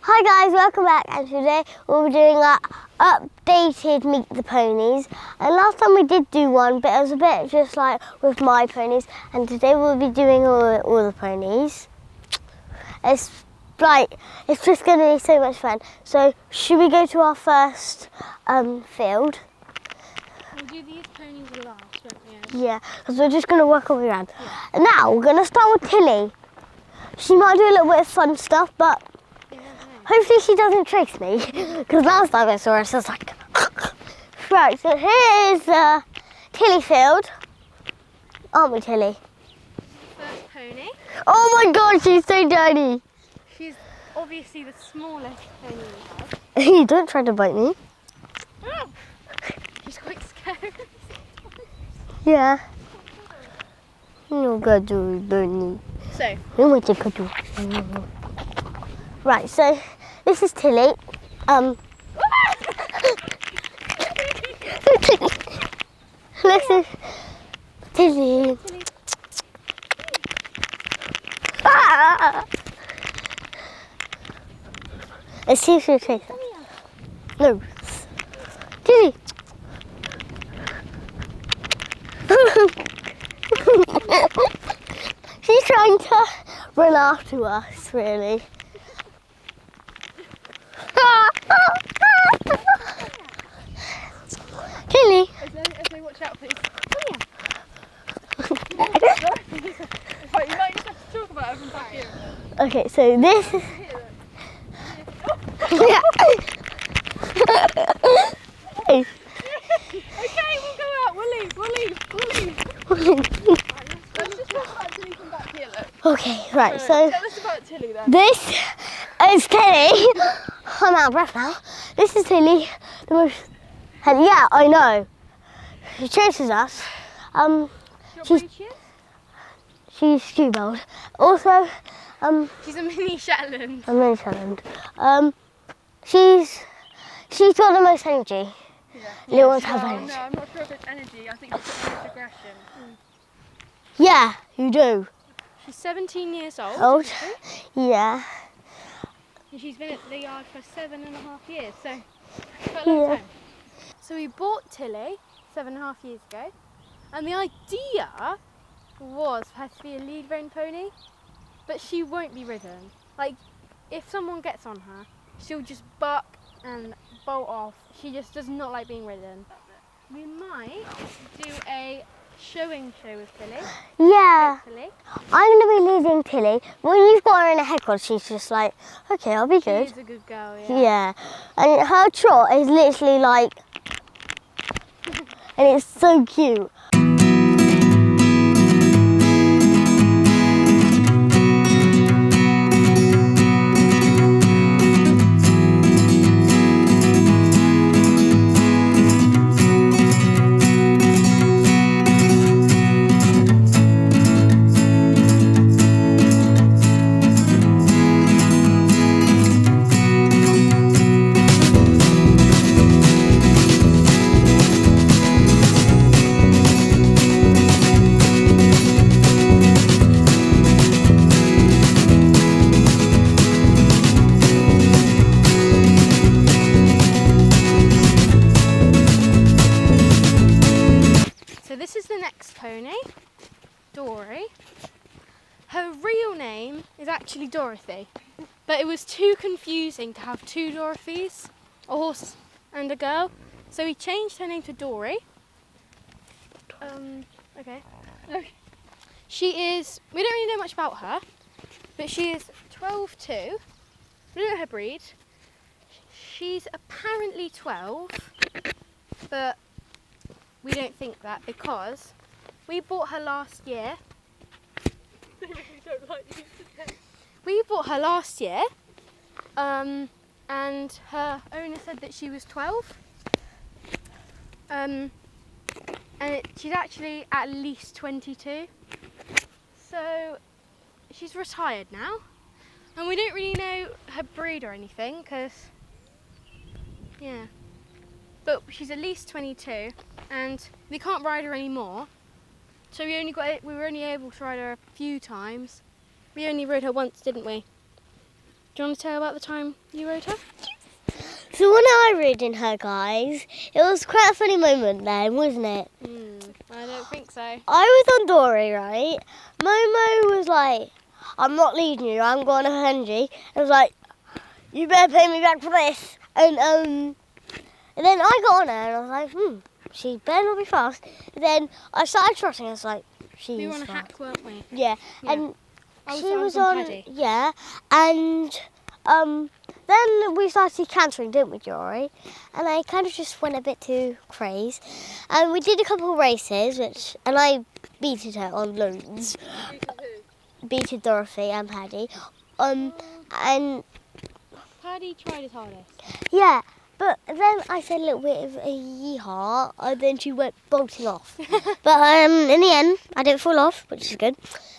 Hi guys, welcome back, and today we'll be doing our updated Meet the Ponies. And last time we did do one, but it was a bit just like with my ponies, and today we'll be doing all the ponies. It's just going to be so much fun. So should we go to our first field? We'll do these ponies last, won't we? Yeah, because we're just going to work our way around. Yeah. And now we're going to start with Tilly. She might do a little bit of fun stuff, but hopefully she doesn't chase me, because last time I saw her, she was like... Right, so here's Tilly field. Aren't we, Tilly? First pony. Oh my god, she's so tiny. She's obviously the smallest pony we have. You don't try to bite me. Oh, she's quite scary. Yeah. No good, Dory. So. No one to cuddle. Right, so this is Tilly. This is Tilly. Ah! Let's see if she'll chase us. No. Tilly. She's trying to run after us, really. Tilly. Okay, watch out, please. Right, you might just have to talk about it from back here. Okay, so this is... Okay, we'll go out. We'll leave. Let's just talk about Tilly from back here, look. Okay, right, so... Tell us about Tilly then. This is Tilly. I'm out of breath now. This is Tilly, the most... And yeah, I know. She chases us. She's scuba. Also, she's a mini Shetland. a mini Shetland. She's got the most energy. Yeah. Little ones have energy. No, I'm not sure if it's energy. I think it's the most aggression. Yeah, you do. She's 17 years old. Yeah. And she's been at the yard for 7.5 years, so quite a long time. So we bought Tilly 7.5 years ago, and the idea was for her to be a lead rein pony, but she won't be ridden. Like, if someone gets on her, she'll just buck and bolt off. She just does not like being ridden. We might do a showing show with Tilly. Yeah. Hopefully. I'm going to be leading Tilly. When you've got her in a headcloth, she's just like, okay, I'll be good. She's a good girl, yeah. Yeah. And her trot is literally like, and it's so cute. This is the next pony, Dory. Her real name is actually Dorothy, but it was too confusing to have two Dorothys, a horse and a girl, so we changed her name to Dory. Okay. She is, we don't really know much about her, but she is 12'2". We don't know her breed. She's apparently 12, but we don't think that because we bought her last year. We bought her last year, and her owner said that she was 12. And she's actually at least 22. So she's retired now, and we don't really know her breed or anything because, yeah. But she's at least 22, and we can't ride her anymore. So we were only able to ride her a few times. We only rode her once, didn't we? Do you want to tell about the time you rode her? So when I rode in her, guys, it was quite a funny moment then, wasn't it? I don't think so. I was on Dory, right? Momo was like, I'm not leading you, I'm going 100. I was like, you better pay me back for this. And then I got on her and I was like, she better not be fast. And then I started trotting, I was like, she's We were on a fast. hack, weren't we? Yeah, Yeah. and I she was was on on, Paddy. yeah, and then we started cantering, didn't we, Dory? And I kind of just went a bit too crazy. And we did a couple of races, and I beated her on loads. Beated Dorothy and Paddy. And Paddy tried his hardest. yeah, but then I said a little bit of a yeehaw, and then she went bolting off. But in the end, I didn't fall off, which is good.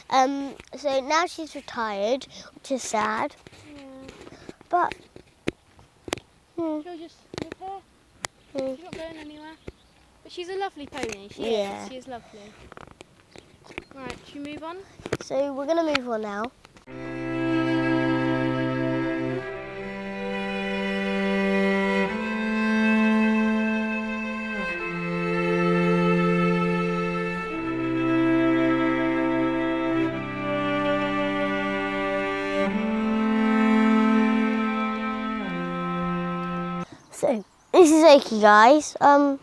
So now she's retired, which is sad. Yeah. But She'll just live here. She's not going anywhere. But she's a lovely pony. She is. She is lovely. Right, should we move on? so we're gonna move on now. So this is Achy, guys. Are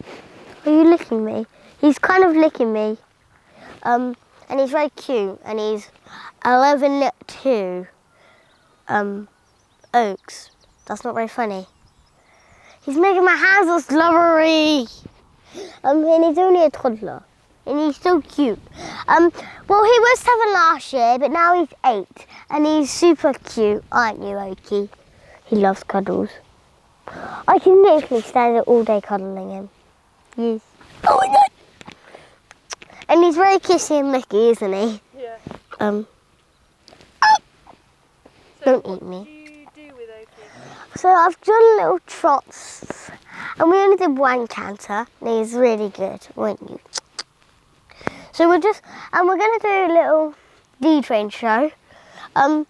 you licking me? He's kind of licking me. And he's very cute, and he's 11'2". Oaks. That's not very funny. He's making my hands all slobbery. And he's only a toddler, and he's so cute. Well, he was 7 last year, but now he's 8, and he's super cute, aren't you, Achy? He loves cuddles. I can literally stand there all day cuddling him. Yes. Oh my God! And he's very kissy and licky, isn't he? Yeah. Don't eat me. What do you do with Achy? So I've done little trots, and we only did one canter, and he's really good, weren't you? So we're gonna do a little D-train show, and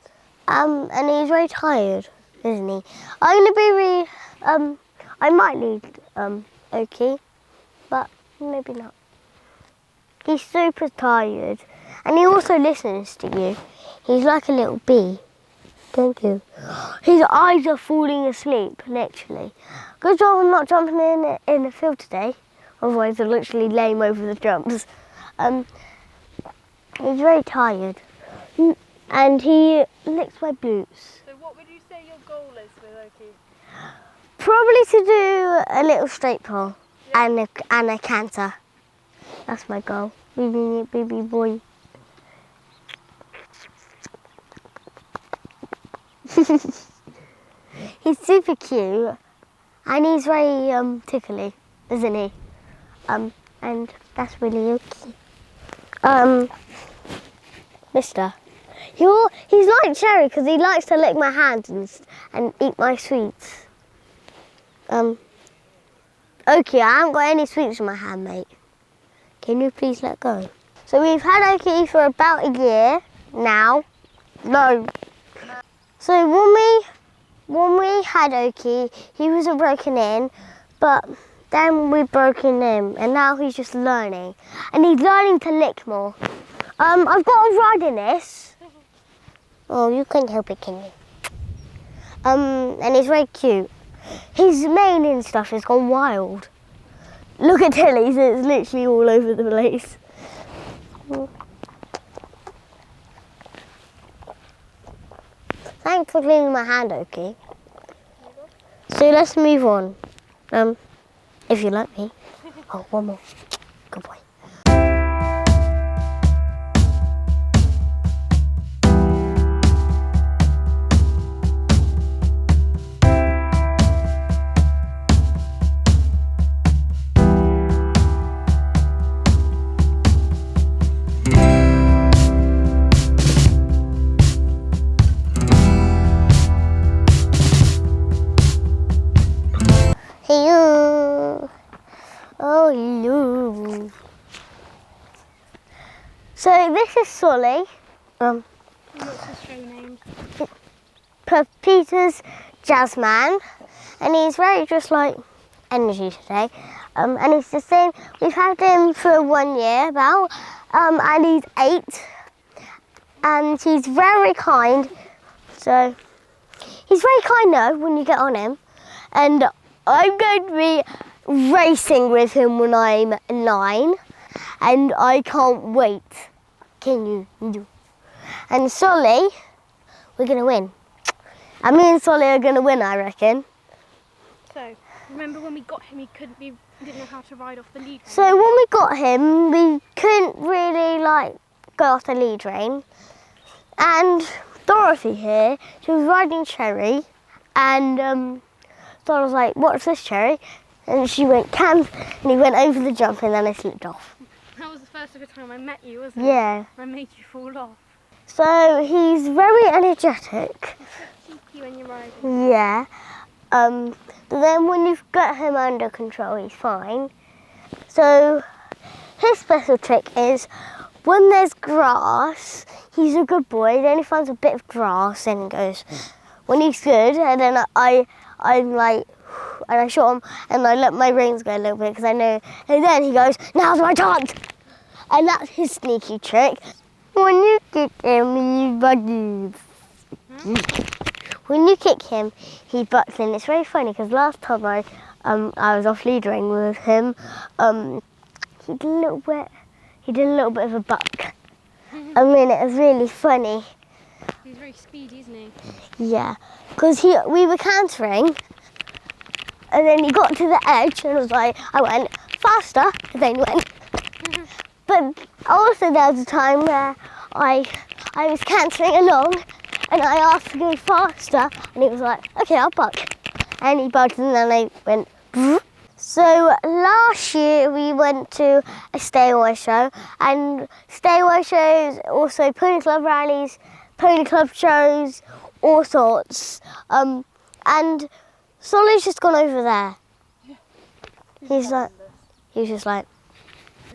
he's very tired, isn't he? I'm gonna be I might lead Achy, but maybe not. He's super tired, and he also listens to you. He's like a little bee. Thank you. His eyes are falling asleep, literally. Good job I'm not jumping in the field today, otherwise I'll literally lame over the jumps. He's very tired, and he licks my boots. So what would you say your goal is with Achy? Probably to do a little straight pull and a canter. That's my goal. Baby boy. He's super cute, and he's very tickly, isn't he? And that's really okay. Mister, he's like Cherry because he likes to lick my hands and eat my sweets. Okay, I haven't got any sweets in my hand, mate. Can you please let go? So we've had Achy for about a year now. No. So when we had Achy, he wasn't broken in, but then we broke in him, and now he's just learning, and he's learning to lick more. I've got a ride in this. Oh, you can't help it, can you? And he's very cute. His mane and stuff has gone wild. Look at Tilly's, it's literally all over the place. Thanks for cleaning my hand, Achy. So let's move on. If you let me. Oh, one more. Good boy. Hello. Oh, hello. So this is Sully. What's his show name? Club Peter's jazz man, and he's very just like energy today. And he's the same. We've had him for 1 year about, and he's 8, and he's very kind. So he's very kind though when you get on him, and I'm going to be racing with him when I'm 9, and I can't wait. Can you? And Sully, we're going to win. And me and Sully are going to win, I reckon. So, remember when we got him, he didn't know how to ride off the lead rein? So when we got him, we couldn't really like go off the lead rein. And Dorothy here, she was riding Cherry, and so I was like, what's this, Cherry? And she went, and he went over the jump, and then I slipped off. That was the first ever time I met you, wasn't it? Yeah. I made you fall off. So he's very energetic. Cheeky when you're riding. Yeah. But then when you've got him under control, he's fine. So his special trick is when there's grass, he's a good boy. Then he finds a bit of grass and goes, when he's good, and then I'm like, and I shot him and I let my reins go a little bit because I know, and then he goes, now's my chance. And that's his sneaky trick. When you kick him, he bugs. When you kick him, he bucks, and it's very funny because last time I was off leading with him, he did a little bit of a buck. I mean, it was really funny. He's very speedy, isn't he? Yeah, because we were cantering, and then he got to the edge, and I went faster, and then he went. But also there was a time where I was cantering along, and I asked to go faster, and he was like, okay, I'll buck. And he bucked, and then I went. So last year we went to a stay away show, and stay away shows, also pony club rallies, pony club shows, all sorts. And Sully's just gone over there. He's just like.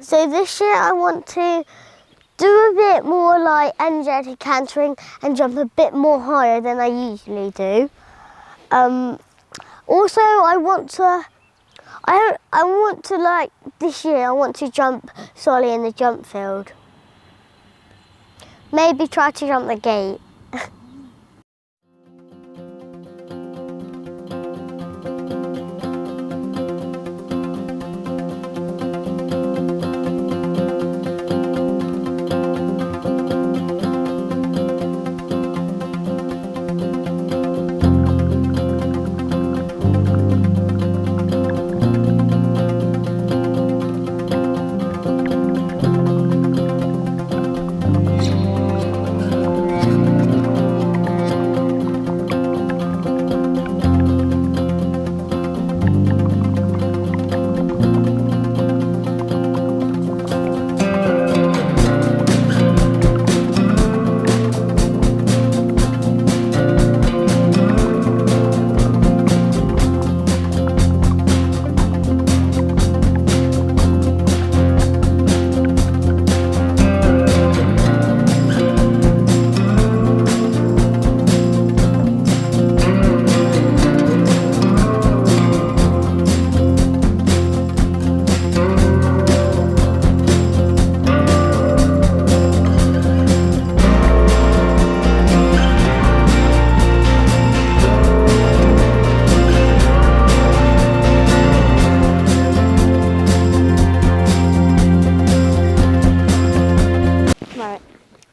So this year I want to do a bit more like energetic cantering and jump a bit more higher than I usually do. Also I want to like this year I want to jump Sully in the jump field. Maybe try to jump the gate.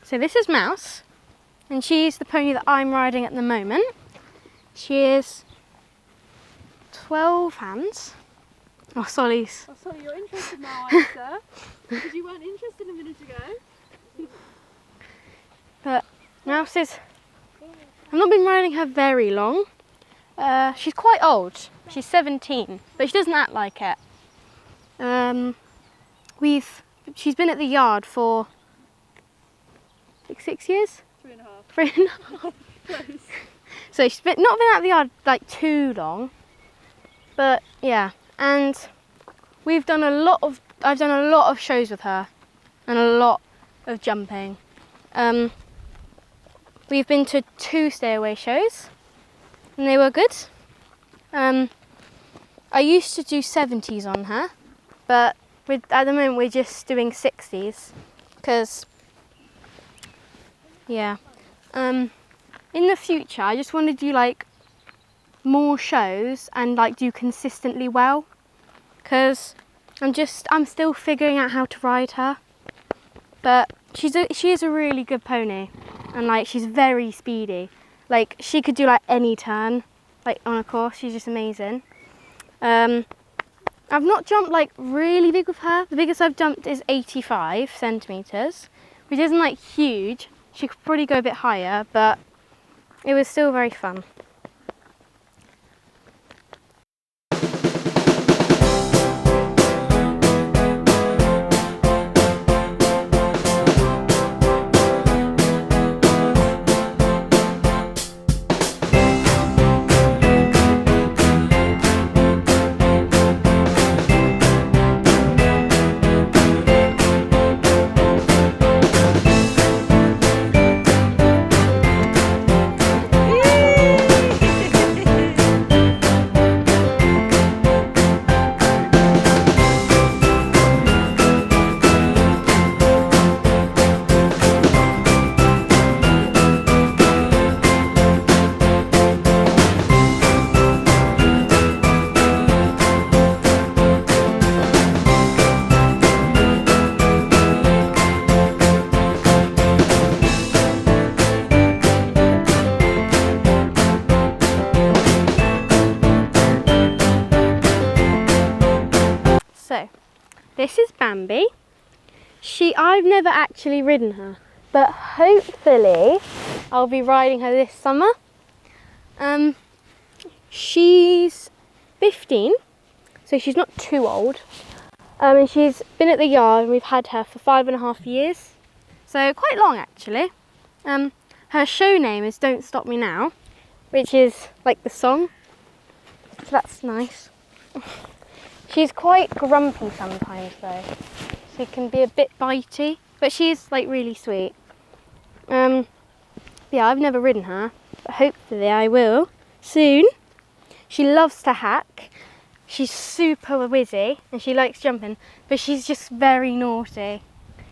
So this is Mouse, and she's the pony that I'm riding at the moment. She is 12 hands. Oh, Sully's. Oh, sorry, you're interested now, Isa, because you weren't interested a minute ago. But Mouse is, I've not been riding her very long. She's quite old. She's 17, but she doesn't act like it. She's been at the yard for 6 years? 3.5. 3.5. Close. So she's not been at the yard like too long, but yeah. And I've done a lot of shows with her, and a lot of jumping. We've been to 2 stay away shows, and they were good. I used to do 70s on her, but at the moment we're just doing 60s because, yeah. In the future, I just want to do like more shows and like do consistently well, because I'm still figuring out how to ride her. But she is a really good pony, and like she's very speedy. Like she could do like any turn, like on a course. She's just amazing. I've not jumped like really big with her. The biggest I've jumped is 85 centimeters, which isn't like huge. She could probably go a bit higher, but it was still very fun. So, this is Bambi. I've never actually ridden her, but hopefully I'll be riding her this summer. She's 15, so she's not too old. And she's been at the yard and we've had her for 5.5 years. So quite long actually. Her show name is Don't Stop Me Now, which is like the song. So that's nice. She's quite grumpy sometimes though. She can be a bit bitey, but she's like really sweet. Yeah, I've never ridden her, but hopefully I will soon. She loves to hack. She's super whizzy and she likes jumping, but she's just very naughty.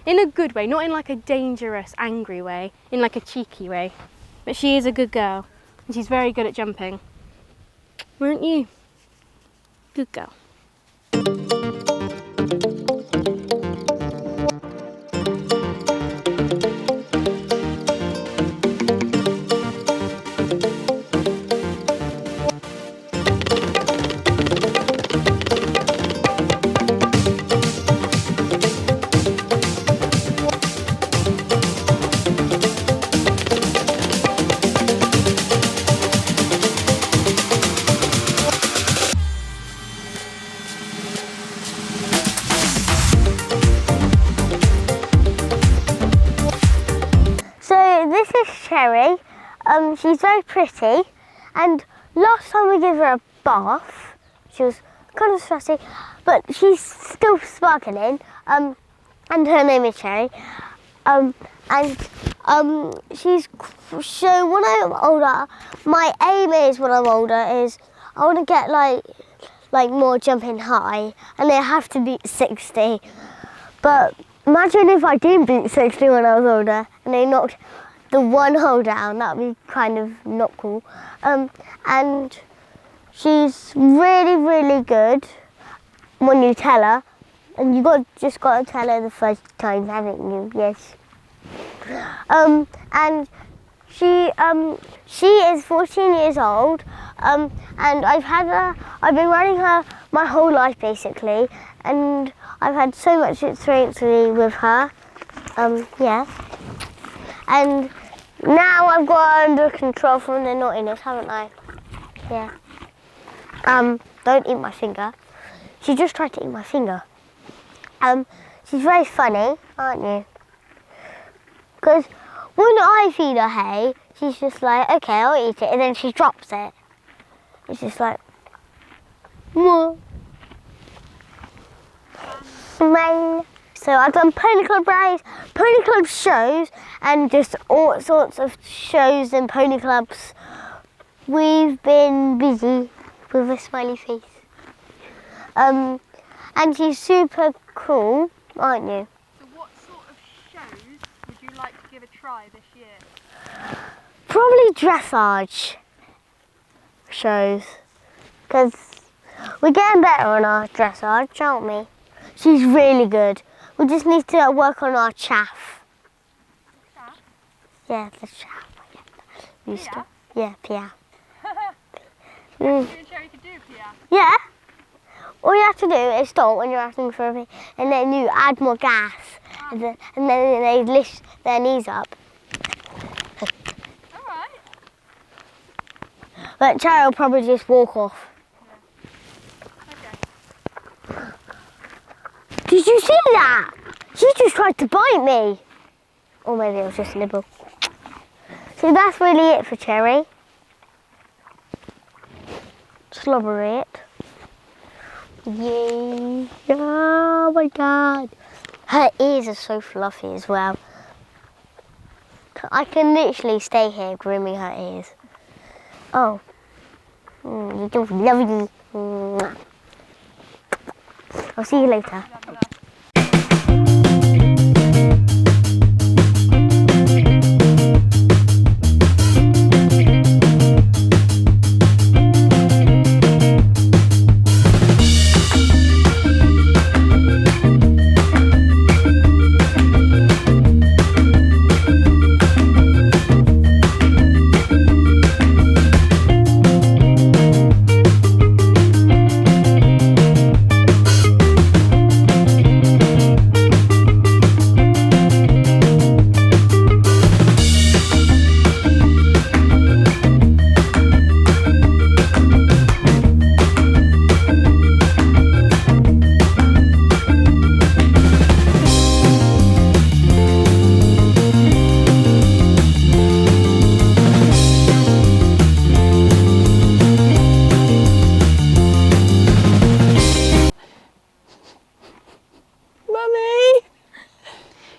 In a good way, not in like a dangerous, angry way, in like a cheeky way. But she is a good girl and she's very good at jumping. Weren't you? Good girl. This is Cherry. She's very pretty, and last time we gave her a bath, she was kind of stressy, but she's still sparkling. And her name is Cherry. She's so when I'm older, my aim is when I'm older is I want to get like more jumping high, and they have to beat 60. But imagine if I didn't beat 60 when I was older, and they knocked the one hole down. That'd be kind of not cool. And she's really, really good when you tell her, and you just got to tell her the first time, haven't you? Yes. And she is 14 years old, and I've been riding her my whole life basically, and I've had so much experience with her. Yeah. And now I've got her under control from the naughtiness, haven't I? Yeah. Don't eat my finger. She just tried to eat my finger. She's very funny, aren't you? Because when I feed her hay, she's just like, okay, I'll eat it, and then she drops it. It's just like, more. Smile. So I've done pony club rides, pony club shows, and just all sorts of shows and pony clubs we've been busy with a smiley face. And she's super cool, aren't you? So what sort of shows would you like to give a try this year? Probably dressage shows, because we're getting better on our dressage, aren't we? She's really good. We just need to work on our chaff. Chaff? Yeah, the chaff. Pia? Yeah, Pia. You and Sherry could do Pia. Yeah. All you have to do is stop when you're asking for a pee, and then you add more gas, and then they lift their knees up. Alright. But Cherry will probably just walk off. Okay. Did you see that? She just tried to bite me. Or maybe it was just a nibble. So that's really it for Cherry. Slobbery it. Yay. Oh my god. Her ears are so fluffy as well. I can literally stay here grooming her ears. Oh. You're so lovely. I'll see you later.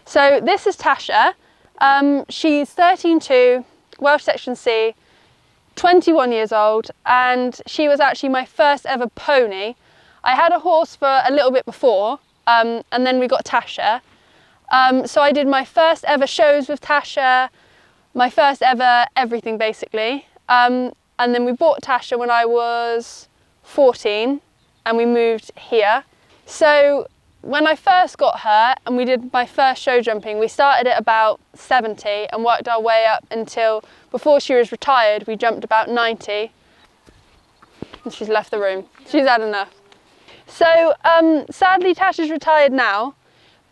So this is Tasha. She's 13.2, Welsh Section C, 21 years old, and she was actually my first ever pony. I had a horse for a little bit before, and then we got Tasha. So I did my first ever shows with Tasha, my first ever everything basically. And then we bought Tasha when I was 14 and we moved here. So when I first got her and we did my first show jumping, we started at about 70 and worked our way up until before she was retired, we jumped about 90. And she's left the room. She's had enough. So sadly Tasha's retired now,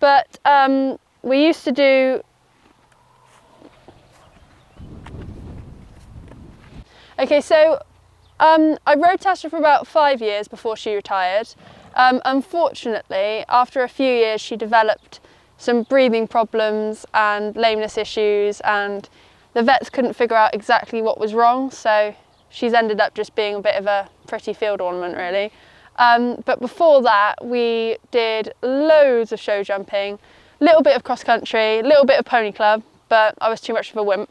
but we used to do okay, so I rode Tasha for about 5 years before she retired. Unfortunately, after a few years, she developed some breathing problems and lameness issues, and the vets couldn't figure out exactly what was wrong, so she's ended up just being a bit of a pretty field ornament, really. But before that, we did loads of show jumping, a little bit of cross country, a little bit of pony club, but I was too much of a wimp.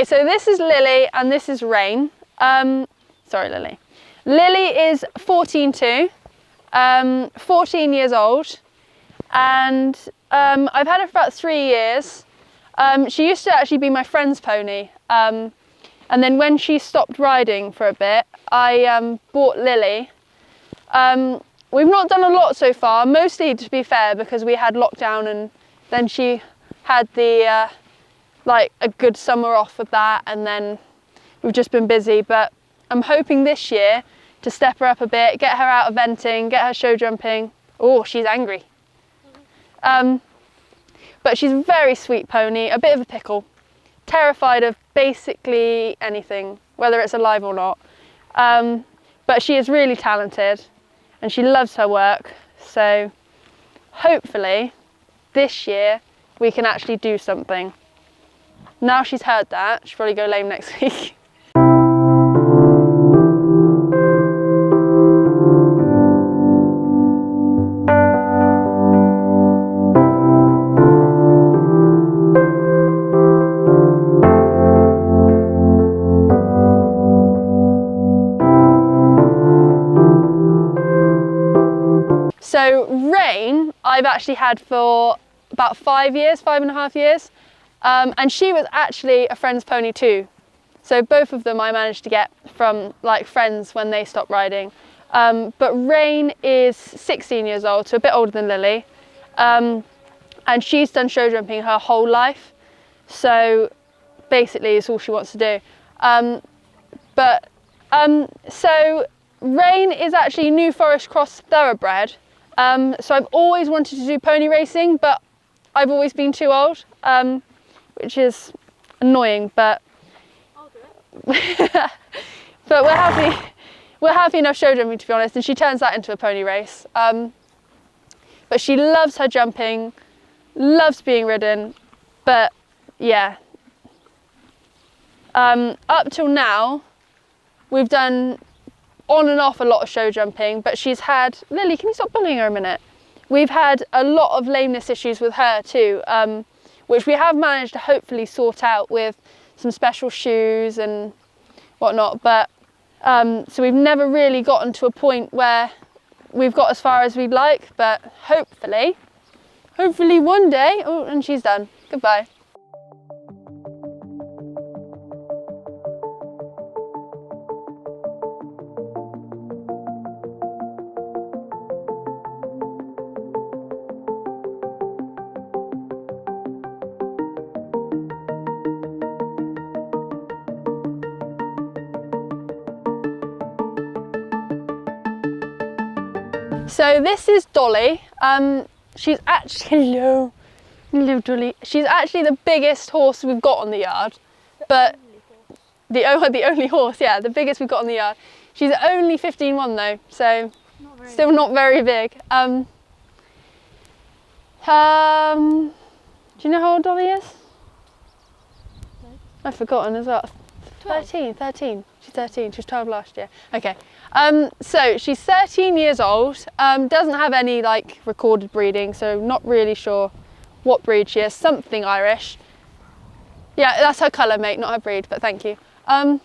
So this is Lily and this is Rain. Sorry, Lily. Lily is 14.2, 14 years old, and I've had her for about 3 years. She used to actually be my friend's pony. And then when she stopped riding for a bit, I bought Lily. We've not done a lot so far, mostly to be fair, because we had lockdown and then she had the like a good summer off of that, and then we've just been busy. But I'm hoping this year to step her up a bit, get her out eventing, get her show jumping. Oh, she's angry. But she's a very sweet pony, a bit of a pickle, terrified of basically anything, whether it's alive or not. But she is really talented and she loves her work. So hopefully this year we can actually do something. Now she's heard that, she'll probably go lame next week. So Rain, I've actually had for about 5 years, 5.5 years. And she was actually a friend's pony too. So both of them I managed to get from like friends when they stopped riding. But Rain is 16 years old, so a bit older than Lily. And she's done show jumping her whole life. So basically it's all she wants to do. So Rain is actually New Forest Cross thoroughbred. So I've always wanted to do pony racing, but I've always been too old, which is annoying, but I'll do it. but we're happy enough show jumping, to be honest, and she turns that into a pony race. But she loves her jumping, loves being ridden, but yeah. Up till now, we've done on and off a lot of show jumping, but she's had, Lily, can you stop bullying her a minute? We've had a lot of lameness issues with her too, which we have managed to hopefully sort out with some special shoes and whatnot, but so we've never really gotten to a point where we've got as far as we'd like, but hopefully one day, oh, and she's done, goodbye. So this is Dolly. She's actually, hello Dolly. She's actually the biggest horse we've got on the yard, but the only horse, yeah, the biggest we've got on the yard. She's only 15.1 though, so still not very big. Do you know how old Dolly is? No. I've forgotten as well. 13. She's 13, she was 12 last year. Okay, so she's 13 years old, doesn't have any like recorded breeding, so not really sure what breed she is, something Irish. Yeah, that's her colour, mate, not her breed, but thank you. I've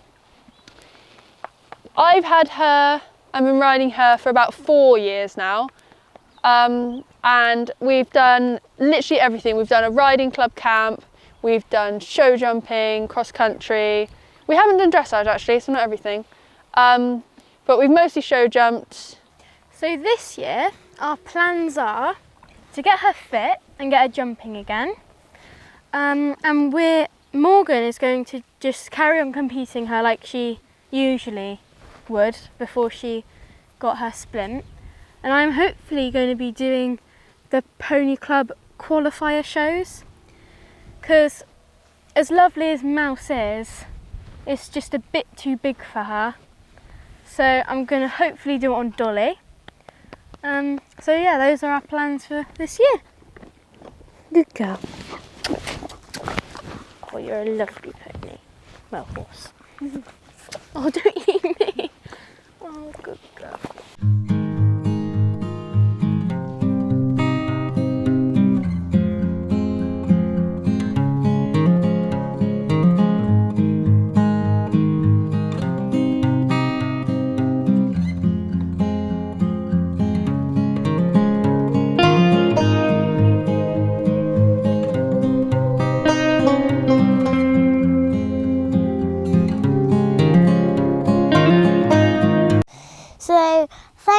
had her, I've been riding her for about 4 years now, and we've done literally everything. We've done a riding club camp, we've done show jumping, cross country. We haven't done dressage actually, so not everything. But we've mostly show jumped. So this year, our plans are to get her fit and get her jumping again. And Morgan is going to just carry on competing her like she usually would before she got her splint. And I'm hopefully going to be doing the Pony Club qualifier shows. Because as lovely as Mouse is, it's just a bit too big for her. So I'm going to hopefully do it on Dolly. So yeah, those are our plans for this year. Good girl. Oh, you're a lovely pony. Well, horse. Oh, don't eat me. Oh, good girl.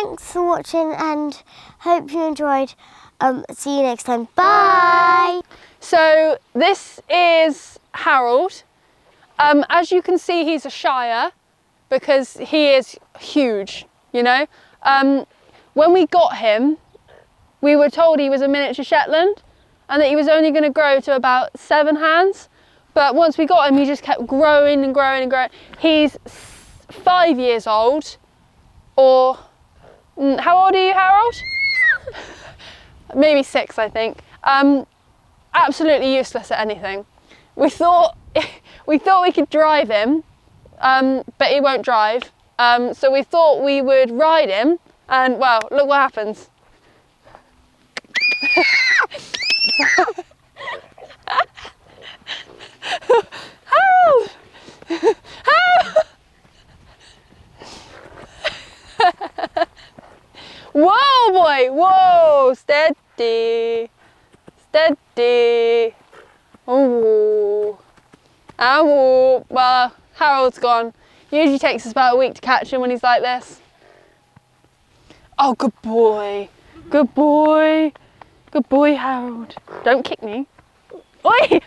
thanks for watching and hope you enjoyed. See you next time. Bye. So this is Harold. As you can see, he's a Shire because he is huge, you know. When we got him, we were told he was a miniature Shetland and that he was only going to grow to about 7 hands. But once we got him, he just kept growing and growing and growing. He's 5 years old, or how old are you, Harold? Maybe 6, I think. Absolutely useless at anything. We thought we could drive him, but he won't drive. So we thought we would ride him, and well, look what happens. Harold! Harold! Whoa, boy! Whoa! Steady! Steady! Oh! Oh! Well, Harold's gone. Usually takes us about a week to catch him when he's like this. Oh, good boy! Good boy! Good boy, Harold. Don't kick me. Oi!